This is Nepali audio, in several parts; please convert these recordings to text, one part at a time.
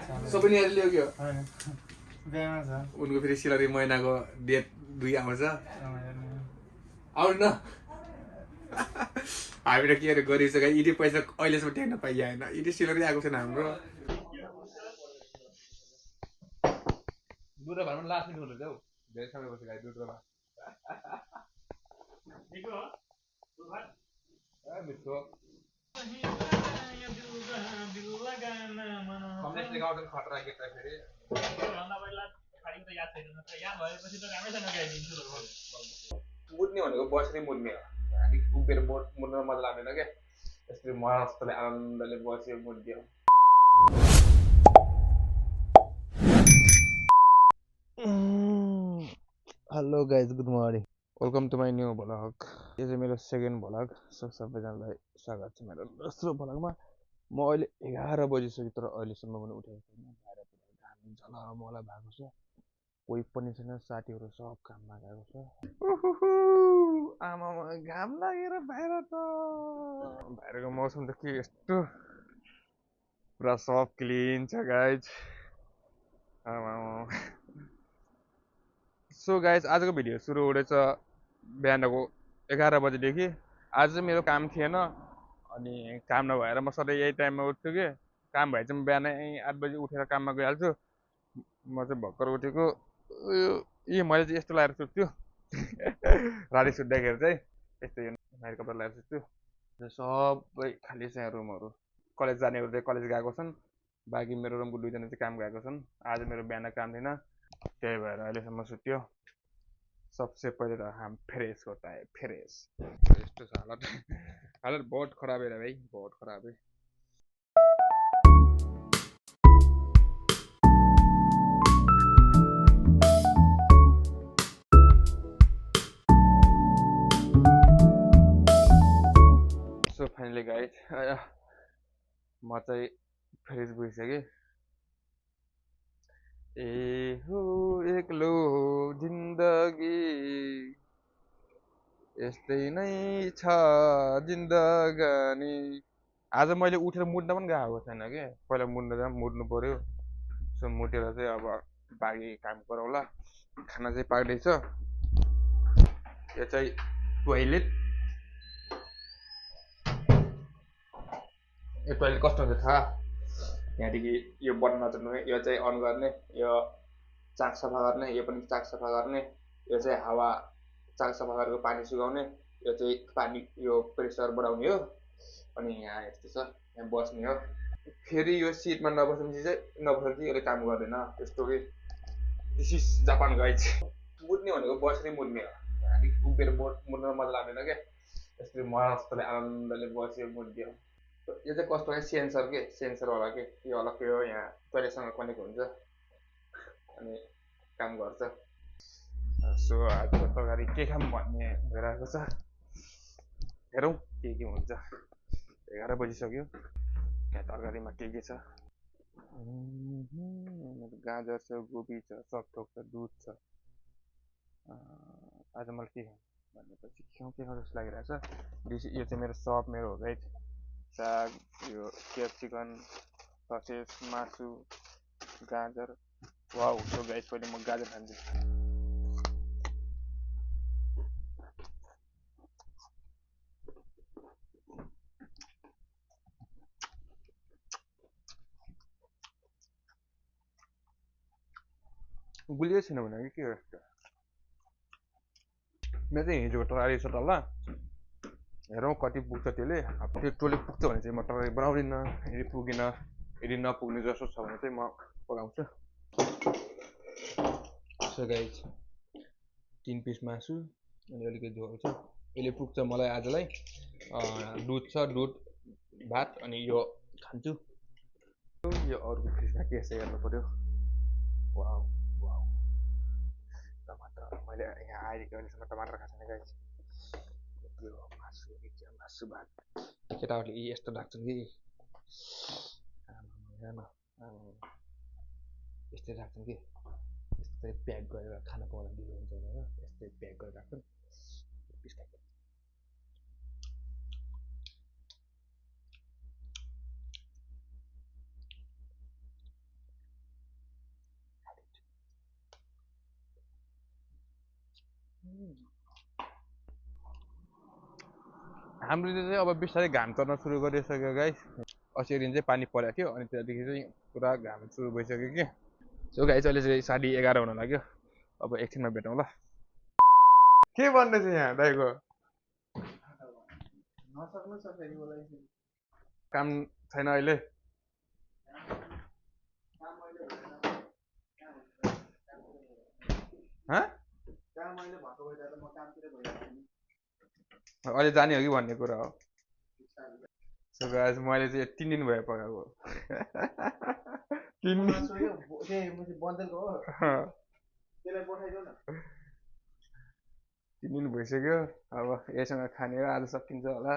सबै नि ल्यायो के हो हैन बिहामा छ उनको फेरि सिलरी महिनाको डेट 2 आउँछ आउनु न हामी त के अरे गरिसक्यो यदि पैसा अहिलेसम्म ट्याक्न पाइएन यदि सिलरी आएको छैन हाम्रो दुध भातमा लास्ट मिट हुँदैछ हौ धेरै समय बसेको आयो दुध भात मिठो कमलेशले गाउँदैन खतरा केटा फेरि मुद्ने भनेको बसेरै मुद्ने हो अलिक उभिएर मुद्न मजा लाग्दैन क्या यसरी मस्तले आनन्दले बस्यो मुद्यो hello guys good morning welcome to my new vlog यो चाहिँ मेरो सेकेन्ड भ्लग सबैजनालाई स्वागत छ मेरो दोस्रो भ्लगमा म अहिले 11 बजिसक्यो तर अहिलेसम्म पनि उठेको छैन बाहिरतिर घाम झलमल भएको छ कोही पनि छैन साथीहरू सब काममा गएको छ आमामा घाम लागेर बाहिर त बाहिरको मौसम त के यस्तो पुरा सब क्लिन छ गाइज आमामा सो गाइज आजको भिडियो सुरु हुँदैछ बिहानको 11 बजेदेखि आज चाहिँ मेरो काम थिएन अनि काम नभएर म सधैँ यही टाइममा उठ्छु कि काम भए चाहिँ म बिहानै 8 बजी उठेर काममा गइहाल्छु म चाहिँ भर्खर उठेको मैले चाहिँ यस्तो लगाएर सुत्छु राति सुत्दाखेरि चाहिँ यस्तो यो नयाँ कपडा लगाएर सुत्छु सबै खाली छ रुमहरू कलेज जानेहरू चाहिँ कलेज गएको छन् बाँकी मेरो रुमको 2 जना चाहिँ काम गएको छन् आज मेरो बिहान काम थिएन त्यही भएर अहिलेसम्म सुत्यो सबसे पहले तो हम फ्रेश होता है फ्रेश यस्तो छ हालत हालत बहुत खराब है भाई बहुत खराब है सो फाइनली गाइज म चाहिँ फ्रेश भइसकेँ ए हो एक्लो जिन्दगी यस्तै नै छ जिन्दगानी आज मैले उठेर मुड्न पनि गएको छैन के पहिला मुड्नु पर्यो सो मुटेर चाहिँ अब बाँकी काम गरौँला खाना चाहिँ पाक्दैछ यो चाहिँ टोइलेट यो टोइलेट कस्तो हुन्छ थाहा यहाँदेखि यो बटन नचल्नु यो चाहिँ अन गर्ने यो चाक सफा गर्ने यो पनि चाक सफा गर्ने यो चाहिँ हावा चाक सफा गरेको पानी सुकाउने यो चाहिँ पानी यो प्रेसर बढाउने हो अनि यहाँ यस्तो छ यहाँ बस्ने हो फेरि यो सिटमा नबसेपछि चाहिँ यसले काम गर्दैन त्यस्तो कि दिस इज जापान गाइज मुड्ने भनेको बसेरै मुड्ने हो अलिक उभिएर मुड्न मजा लाग्दैन क्या यसरी मस्तले आनन्दले बस्यो मुड्यो यो चाहिँ कस्तो है सेन्सर के सेन्सरवाला के यो अलग्गै हो यहाँ टोइलेटसँग कनेक्ट हुन्छ अनि काम गर्छ सो आजको तरकारी के खाम भन्ने भइरहेको छ हेरौँ के हुन्छ 11 बजिसक्यो यहाँ तरकारीमा के छ गाजर छ गोबी छ सकथोक छ दुध छ आज मैले के खाऊँ भनेपछि के खाऊँ जस्तो लागिरहेछ यो चाहिँ मेरो सप मेरो हो गाइज साग यो क्याप्सिकन ससेज मासु गाजर वाउ सो गाइज पहिले म गाजर खान्छु गुलियो छैन भने के हो यस्तो मेरो चाहिँ हिजोको तरकारी छ तल हेरौँ कति पुग्छ त्यसले त्यो टोले पुग्छ भने चाहिँ म तरकारी बनाउँदिनँ यदि पुगेन यदि नपुग्ने जस्तो छ भने चाहिँ म पकाउँछु सो गाइज 3 पिस मासु अनि अलिकति झोल छ यसले पुग्छ मलाई आजलाई दुध छ दुध भात अनि यो खान्छु यो अरूको फ्रिजमा के छ हेर्नु पर्यो वाउ वाउ टमाटर मैले यहाँ आइदिएको अहिलेसम्म टमाटर खाएको छैन गाइज यो मासु भात केटाहरूले यस्तो लाग्छन् कि यस्तै राख्छन् कि यस्तै प्याक गरेर खाना पाउँदा ढिलो हुन्छ भनेर यस्तै प्याक गरेर राख्छन् हाम्रो चाहिँ अब बिस्तारै घाम चढ्न सुरु गरिसक्यो गाइस अस्ति दिन चाहिँ पानी परेको थियो अनि त्यहाँदेखि चाहिँ पुरा घाम सुरु भइसक्यो कि सो गाइस अहिले चाहिँ 11:30 हुन लाग्यो अब एकछिनमा भेटौँ ल के भन्दैछ यहाँ दाइको नसक्नु छ फेरि मलाई काम छैन अहिले मैले भएको भए त म कामतिर भइरहेको अहिले जाने हो कि भन्ने कुरा हो सो गाइस मैले चाहिँ 3 दिन भयो पकाएको 3 दिन बन्देलको हो त्यसलाई पठाइदेऊ न 3 दिन भइसक्यो अब यससँग खाने हो आज सकिन्छ होला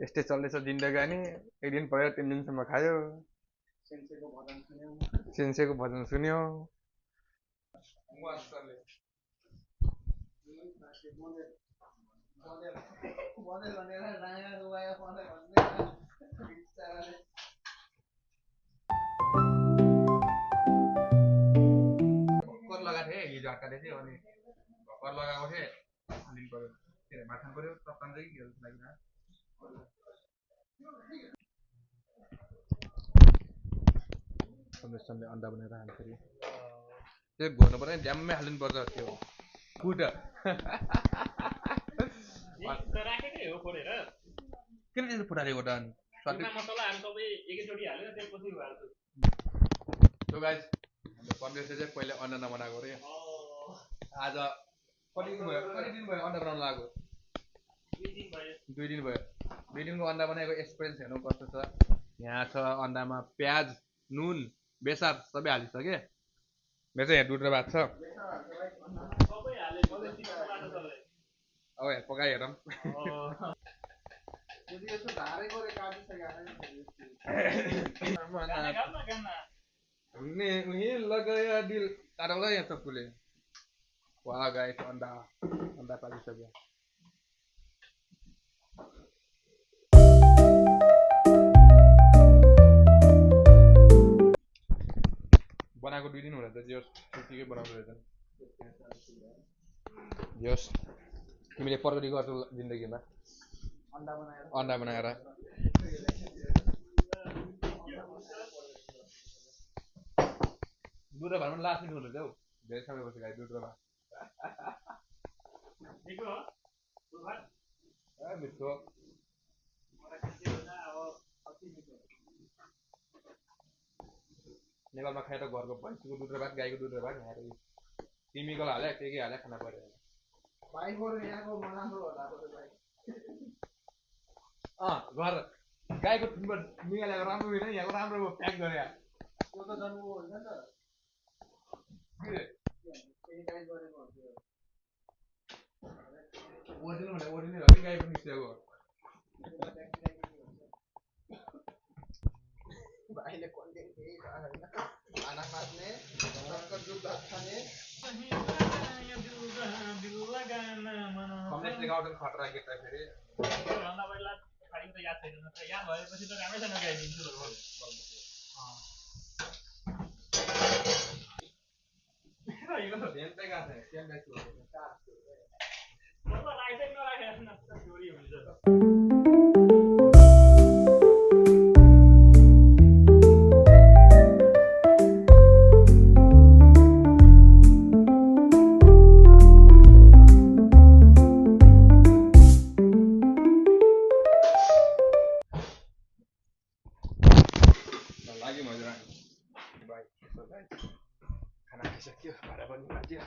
यस्तै चल्दैछ जिन्दगानी एक दिन पऱ्यो 3 दिनसम्म खायो सेन्सेको भजन सुन्यो भर्खर लगाएको थिएँ हिजो हट्काले चाहिँ अनि भर्खर लगाएको थिएँ दिन पऱ्यो के अरे माथान पऱ्यो तप्तान चाहिँ के लागि सन्देशले अन्डा बनाएर हाल्छ फेरि त्यो घोर्नु पर्दैन ड्याम्मै हालिदिनु पर्छ त्यो फुट राखेकै हो फोडेर किन त्यस्तो फुटालेको त अनि मसलाहरू सबै एकैचोटि हालेर त्यसपछि हाल्छु सो गाइस हाम्रो कन्डेसले चाहिँ पहिले अन्डा नबनाएको रे आज कति दिन भयो अन्डा बनाउन लागेको 2 दिन भयो 2 दिनको अन्डा बनाएको एक्सपिरियन्स हेर्नु कस्तो छ यहाँ छ अन्डामा प्याज नुन बेसार सबै हालिसके मेरो चाहिँ यहाँ दुध र भात छ अब यहाँ पकाइ हेरौँ उही लगाया दिल तारौला यहाँ सबले वाह गाइस अन्डा पाकिसक्यो बनाएको 2 दिन हुँदा त जस त्यतिकै बनाउँदै रहेछ जस तिमीले प्रगति गर्छौ जिन्दगीमा अन्डा बनाएर दुध र भात पनि लास्ट मिट हुँदैछ हौ धेरै समय बसेको आयो दुध र भात मिठो नेपालमा खाए त घरको भैँसीको दुध र भात गाईको दुध र भात खाएर केमिकल हाले के हाले खाना पर्यो घर गाईको थुनमा निकालेको राम्रो होइन यहाँको राम्रो प्याक गरे ओरिजिनल हो कि गाईको निस्केको भाइले कन्टेन्ट केही छैन खाना माग्ने दुध भात खाने कमलेशले गाउँछन् खतरा केटा फेरि याद छैन याद भएपछि त राम्रैसँग गाइदिन्छु खाना खाइसक्यो भाडा पनि बाँच्यो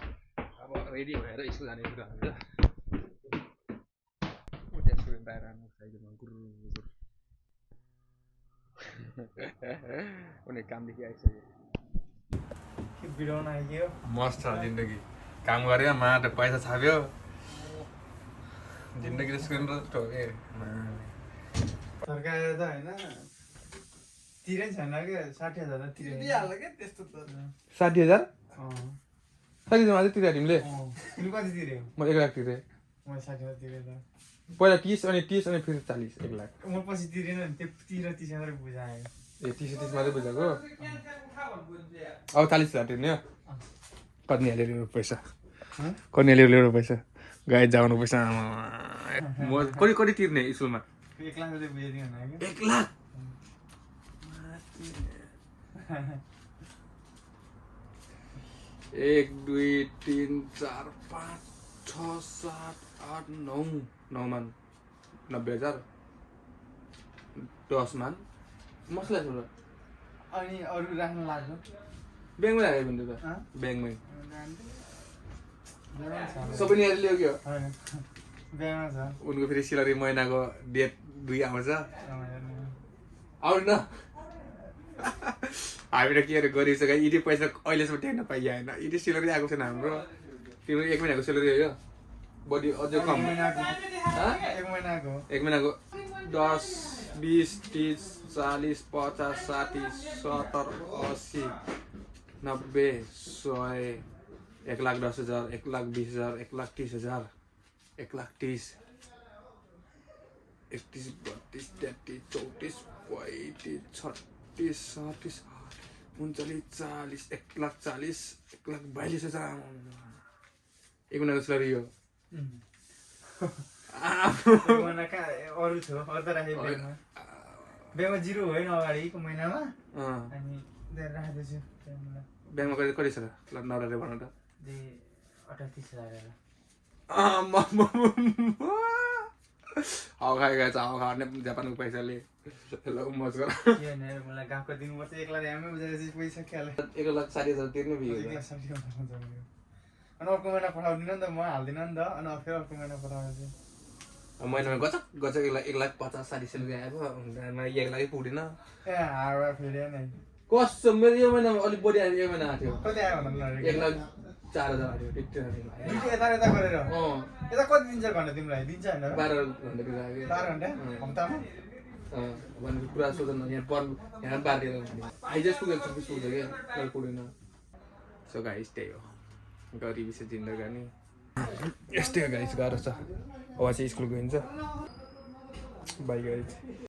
अब रेडी भएर स्कुल जाने कुरा हुन्छ स्टुडेन्ट आएर साइकलमा गुरु उनी कामदेखि आइसक्यो बिराउन आइयो मस्त छ जिन्दगी काम गऱ्यो माटो पैसा छाप्यो जिन्दगी स्कुल ठोके सरकार त होइन तिरै छैन क्या 60,000 तिरै दिइहाल्यो क्या त्यस्तो त 60,000 60,000 अझै तिरे तिमीले तिमी कति तिर्यो म 1 लाख तिरेँ म 60,000 तिरेँ त पहिला 30 अनि फेरि 40 1 लाख म पछि तिरेन नि त्यो 30 मात्रै बुझायो ए 30 मात्रै बुझाएको अब 40,000 तिर्ने हो कति हालेर पैसा कन्याले ल्याउनु पैसा गाई जानु पैसा म कति कति तिर्ने स्कुलमा 1 लाख रुपियाँ बिहेरी हुन 1 लाख 1 2 3 4 5 6 7 8 9 9 मान 90,000 10 मान मसला छ अनि अरू राख्न लाग्यो ब्याङ्कमै राखेको भने त ब्याङ्कमै सबै निकालेर ल्यायो क्या होइन बिहामा छ उनको फेरि सिलरी महिनाको डेट 2 आउँछ आउनु न हामी त के अरे गरिब छ यदि पैसा अहिलेसम्म ट्याक्न पाइएन यदि सिलरी आएको छैन हाम्रो तिम्रो 1 महिनाको सेलरी हो यो बढी अझै कम 1 महिनाको 1 महिनाको 10 20 30 40 50 60 70 80 90 100 1,10,000 1,20,000 1,30,000 1,30,000 31 32 33 34 35 36 37 39 40 1,40,000 एक महिनाको सेलरी हो महिना कहाँ अरू थियो अरू त राखेँ ब्याङ्कमा 0 होइन अगाडिको महिनामा अनि राख्दैछु ब्याङ्कमा कति छ ल नराले भन त 38,000 हावा खाएका छ हावा खाने जापानको पैसाले ल मज गर मलाई गाउँको दिनुपर्छ 1 लाख हामी बुझाएपछि पैसा खेले 1,60,000 तिर्नु बियो अनि अर्को महिना पठाउँदिन नि त म हाल्दिनँ नि त अनि फेरि अर्को महिना पठाउँछु महिनामा गचक गचक 1,50,60 सेलरी आयो 1 लाख पुग्दैन ए हावा फेरि नै कसम मेरो यो महिनामा अलिक बढी आयो यो महिना आएको कति आयो भन्नु 1,04,000 आयो यता यता गरेर यता कति दिन्छ घन्टा तिमीलाई दिन्छ होइन 12 घन्टा दिन्छ 12 घन्टा हप्तामा भन्ने कुरा सोध्न यहाँ बारेर आइजस्ट पुगेको छु पुग्छ क्या कहिले पुग्दैन सो गाइस त्यही हो गरिबी छ जिन्दगानी यस्तै हो गाइस गाह्रो छ अब चाहिँ स्कुल गइन्छ बाई गाइस